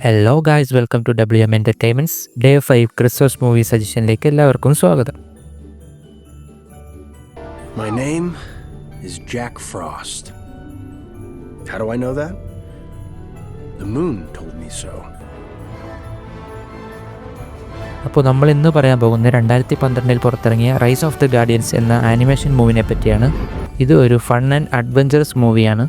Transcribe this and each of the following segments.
Hello guys, welcome to WM Entertainments day 5 Christmas movie സജഷനിലേക്ക് എല്ലാവർക്കും സ്വാഗതം. My name is Jack Frost. How do I know that? The moon told me so. അപ്പോൾ നമ്മൾ ഇന്ന് പറയാൻ പോകുന്നത് 2012 പുറത്തിറങ്ങിയ റൈസ് ഓഫ് ദ ഗാർഡിയൻസ് എന്ന ആനിമേഷൻ മൂവിനെ പറ്റിയാണ്. ഇത് ഒരു ഫൺ ആൻഡ് അഡ്വഞ്ചറസ് മൂവിയാണ്.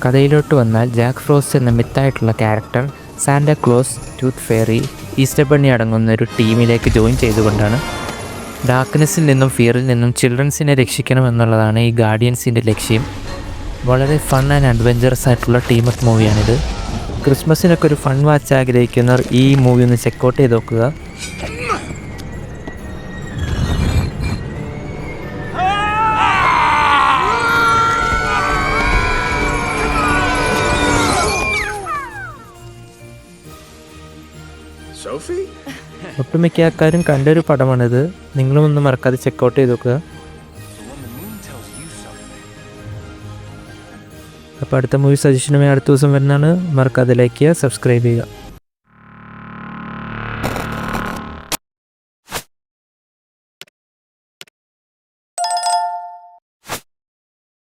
കഥയിലോട്ട് വന്നാൽ ജാക്ക് ഫ്രോസ്റ്റ് എന്ന മിത്തായിട്ടുള്ള character Santa Claus, tooth fairy, Easter bunny അടങ്ങുന്ന ഒരു ടീമിലേക്ക് ജോയിൻ ചെയ്തുകൊണ്ടാണ് ഡാർക്ക്നെസ്സിൽ നിന്നും ഫിയറിൽ നിന്നും ചിൽഡ്രൻസിനെ രക്ഷിക്കണമെന്നുള്ളതാണ് ഈ ഗാർഡിയൻസിൻ്റെ ലക്ഷ്യം. വളരെ ഫൺ ആൻഡ് അഡ്വഞ്ചറസ് ആയിട്ടുള്ള ടീം അപ്പ് മൂവിയാണിത്. ക്രിസ്മസിനൊക്കെ ഒരു ഫൺ വാച്ച് ആഗ്രഹിക്കുന്നവർ ഈ മൂവി ഒന്ന് ചെക്കൗട്ട് ചെയ്ത് നോക്കുക. Sophie? ഒട്ടുമിക്ക ആൾക്കാരും കണ്ടൊരു പടമാണിത്. നിങ്ങളും ഒന്ന് മറക്കാതെ ചെക്കൗട്ട് ചെയ്ത് നോക്കുക. അപ്പോൾ അടുത്ത മൂവി സജഷനുമായി അടുത്ത ദിവസം വരുന്നതാണ്. മറക്കാതെ ലൈക്ക് ചെയ്യുക, സബ്സ്ക്രൈബ് ചെയ്യുക.